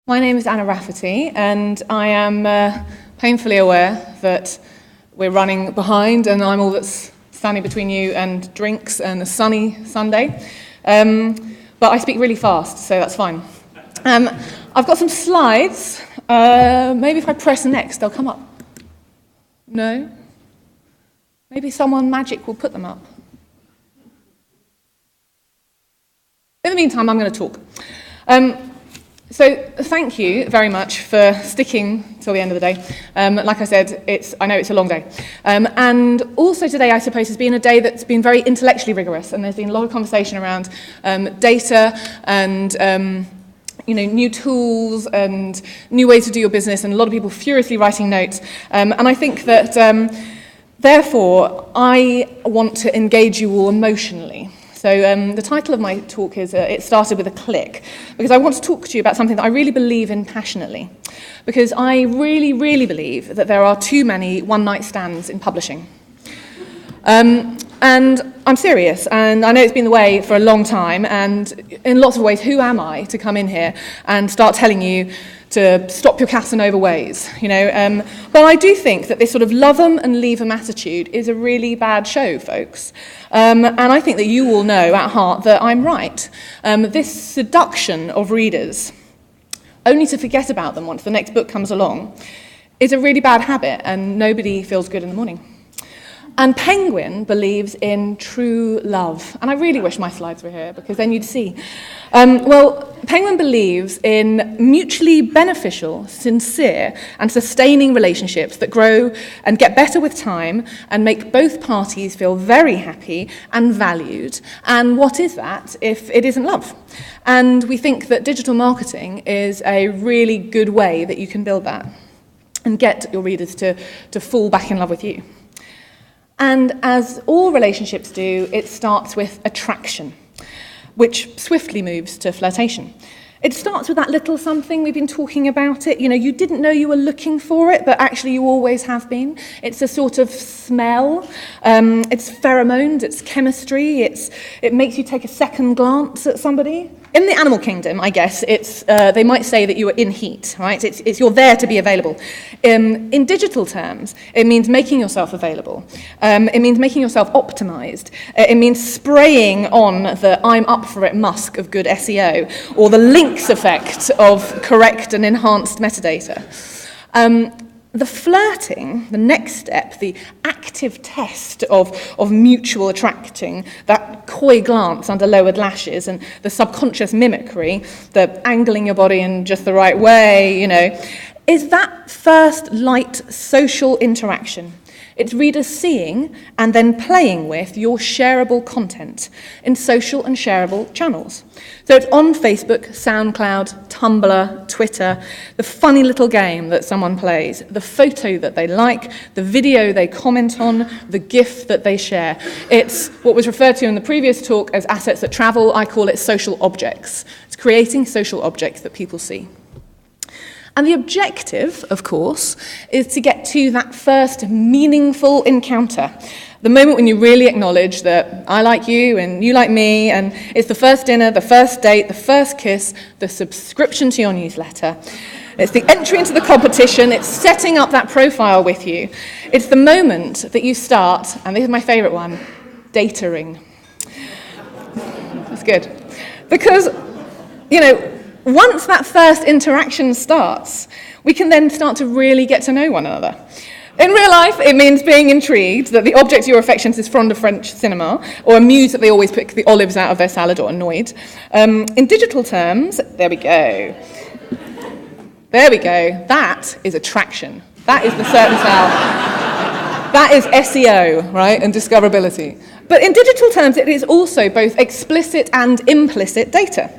My name is Anna Rafferty, and I am painfully aware that we're running behind, and I'm all that's standing between you and drinks and a sunny Sunday. But I speak really fast, so that's fine. I've got some slides. Maybe if I press next, they'll come up. No? Maybe someone magic will put them up. In the meantime, I'm going to talk. So thank you very much for sticking till the end of the day. Like I said, I know it's a long day. And also today, I suppose, has been a day that's been very intellectually rigorous, and there's been a lot of conversation around data and new tools and new ways to do your business, and a lot of people furiously writing notes. And I think that, therefore, I want to engage you all emotionally. So the title of my talk is It Started With a Click, because I want to talk to you about something that I really believe in passionately, because I really, really believe that there are too many one-night stands in publishing. And I'm serious, and I know it's been the way for a long time, and in lots of ways, who am I to come in here and start telling you to stop your Casanova ways, But I do think that this sort of love 'em and leave 'em attitude is a really bad show, folks. And I think that you all know at heart that I'm right. This seduction of readers, only to forget about them once the next book comes along, is a really bad habit, and nobody feels good in the morning. And Penguin believes in true love. And I really wish my slides were here, because then you'd see. Penguin believes in mutually beneficial, sincere, and sustaining relationships that grow and get better with time and make both parties feel very happy and valued. And what is that if it isn't love? And we think that digital marketing is a really good way that you can build that and get your readers to fall back in love with you. And as all relationships do, it starts with attraction, which swiftly moves to flirtation. It starts with that little something, we've been talking about it. You didn't know you were looking for it, but actually you always have been. It's a sort of smell. It's pheromones, it's chemistry. It makes you take a second glance at somebody. In the animal kingdom, I guess, they might say that you are in heat, right? It's you're there to be available. In digital terms, it means making yourself available. It means making yourself optimized. It means spraying on the I'm up for it musk of good SEO, or the links effect of correct and enhanced metadata. The flirting, the next step, the active test of mutual attracting, that coy glance under lowered lashes and the subconscious mimicry, the angling your body in just the right way, is that first light social interaction. It's readers seeing and then playing with your shareable content in social and shareable channels. So it's on Facebook, SoundCloud, Tumblr, Twitter, the funny little game that someone plays, the photo that they like, the video they comment on, the GIF that they share. It's what was referred to in the previous talk as assets that travel. I call it social objects. It's creating social objects that people see. And the objective, of course, is to get to that first meaningful encounter. The moment when you really acknowledge that I like you and you like me, and it's the first dinner, the first date, the first kiss, the subscription to your newsletter. It's the entry into the competition, it's setting up that profile with you. It's the moment that you start, and this is my favorite one, datering. That's good. Because, once that first interaction starts, we can then start to really get to know one another. In real life, it means being intrigued that the object of your affections is fond of French cinema, or amused that they always pick the olives out of their salad, or annoyed. In digital terms, there we go. That is attraction. That is the certain style. That is SEO, right, and discoverability. But in digital terms, it is also both explicit and implicit data.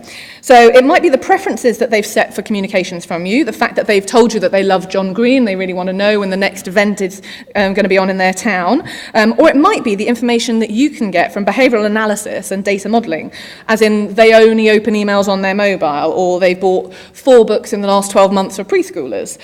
So it might be the preferences that they've set for communications from you, the fact that they've told you that they love John Green, they really want to know when the next event is going to be on in their town, or it might be the information that you can get from behavioural analysis and data modelling, as in they only open emails on their mobile, or they bought 4 books in the last 12 months for preschoolers,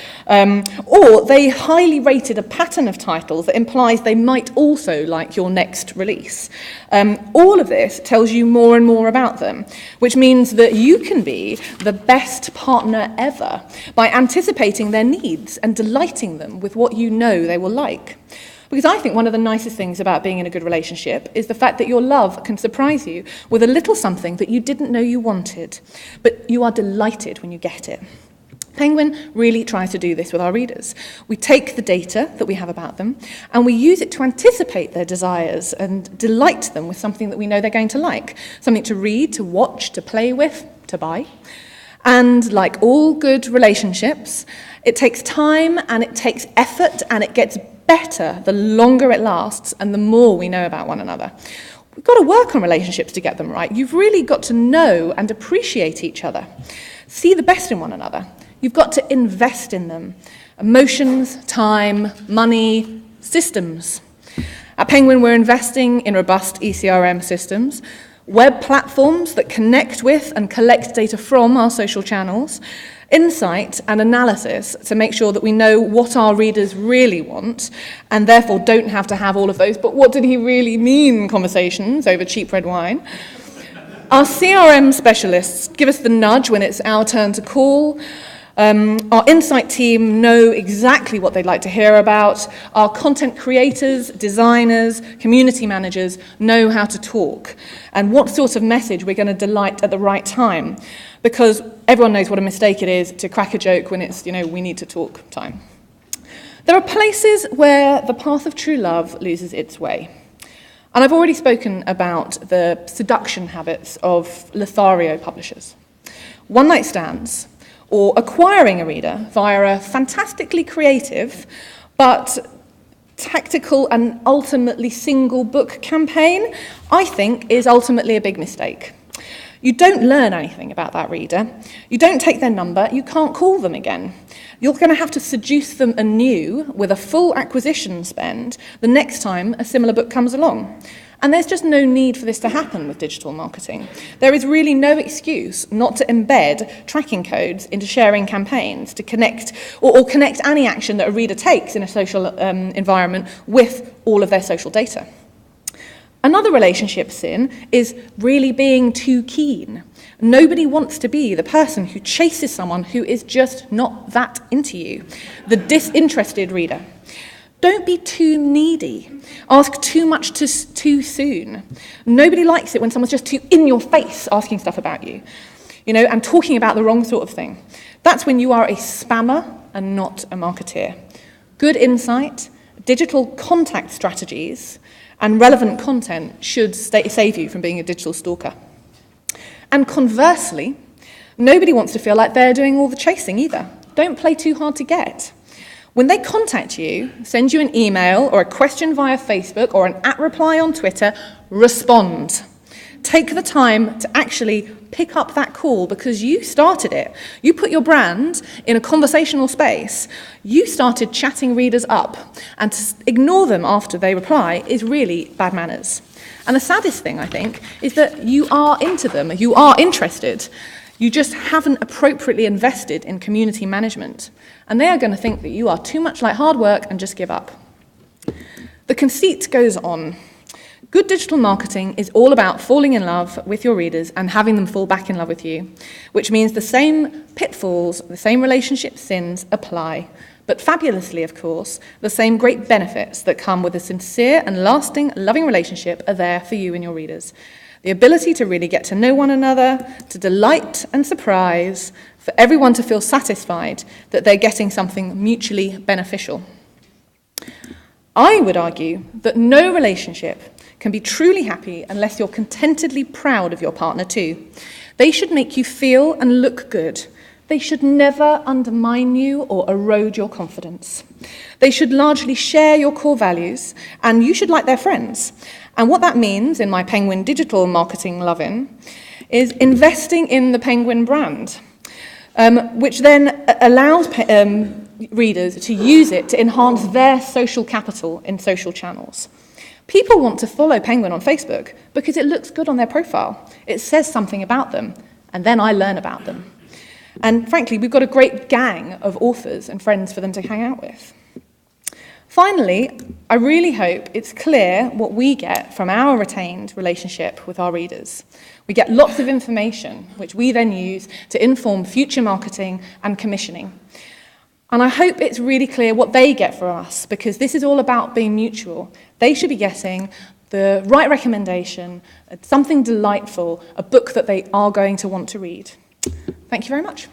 or they highly rated a pattern of titles that implies they might also like your next release. relationships. All of this tells you more and more about them, which means that you can be the best partner ever by anticipating their needs and delighting them with what you know they will like. Because I think one of the nicest things about being in a good relationship is the fact that your love can surprise you with a little something that you didn't know you wanted, but you are delighted when you get it. Penguin really tries to do this with our readers. We take the data that we have about them and we use it to anticipate their desires and delight them with something that we know they're going to like, something to read, to watch, to play with, to buy. And like all good relationships, it takes time and it takes effort and it gets better the longer it lasts and the more we know about one another. We've got to work on relationships to get them right. You've really got to know and appreciate each other. See the best in one another. You've got to invest in them. Emotions, time, money, systems. At Penguin, we're investing in robust ECRM systems, web platforms that connect with and collect data from our social channels, insight and analysis to make sure that we know what our readers really want and therefore don't have to have all of those "but what did he really mean" conversations over cheap red wine. Our CRM specialists give us the nudge when it's our turn to call. Our insight team know exactly what they'd like to hear about. Our content creators, designers, community managers know how to talk and what sort of message we're going to delight at the right time, because everyone knows what a mistake it is to crack a joke when it's, we need to talk time. There are places where the path of true love loses its way. And I've already spoken about the seduction habits of Lothario publishers. One-night stands, or acquiring a reader via a fantastically creative but tactical and ultimately single book campaign, I think is ultimately a big mistake. You don't learn anything about that reader. You don't take their number. You can't call them again. You're going to have to seduce them anew with a full acquisition spend the next time a similar book comes along. And there's just no need for this to happen with digital marketing. There is really no excuse not to embed tracking codes into sharing campaigns to connect or connect any action that a reader takes in a social environment with all of their social data. Another relationship sin is really being too keen. Nobody wants to be the person who chases someone who is just not that into you, the disinterested reader. Don't be too needy. Ask too much too soon. Nobody likes it when someone's just too in your face asking stuff about you, and talking about the wrong sort of thing. That's when you are a spammer and not a marketeer. Good insight, digital contact strategies, and relevant content should save you from being a digital stalker. And conversely, nobody wants to feel like they're doing all the chasing either. Don't play too hard to get. When they contact you, send you an email or a question via Facebook or an @reply on Twitter, respond. Take the time to actually pick up that call because you started it. You put your brand in a conversational space. You started chatting readers up, and to ignore them after they reply is really bad manners. And the saddest thing, I think, is that you are into them, you are interested. You just haven't appropriately invested in community management. And they are going to think that you are too much like hard work and just give up. The conceit goes on. Good digital marketing is all about falling in love with your readers and having them fall back in love with you, which means the same pitfalls, the same relationship sins apply. But fabulously, of course, the same great benefits that come with a sincere and lasting, loving relationship are there for you and your readers. The ability to really get to know one another, to delight and surprise, for everyone to feel satisfied that they're getting something mutually beneficial. I would argue that no relationship can be truly happy unless you're contentedly proud of your partner too. They should make you feel and look good. They should never undermine you or erode your confidence. They should largely share your core values, and you should like their friends. And what that means, in my Penguin digital marketing love-in, is investing in the Penguin brand, which then allows readers to use it to enhance their social capital in social channels. People want to follow Penguin on Facebook because it looks good on their profile. It says something about them, and then I learn about them. And frankly, we've got a great gang of authors and friends for them to hang out with. Finally, I really hope it's clear what we get from our retained relationship with our readers. We get lots of information, which we then use to inform future marketing and commissioning. And I hope it's really clear what they get from us, because this is all about being mutual. They should be getting the right recommendation, something delightful, a book that they are going to want to read. Thank you very much.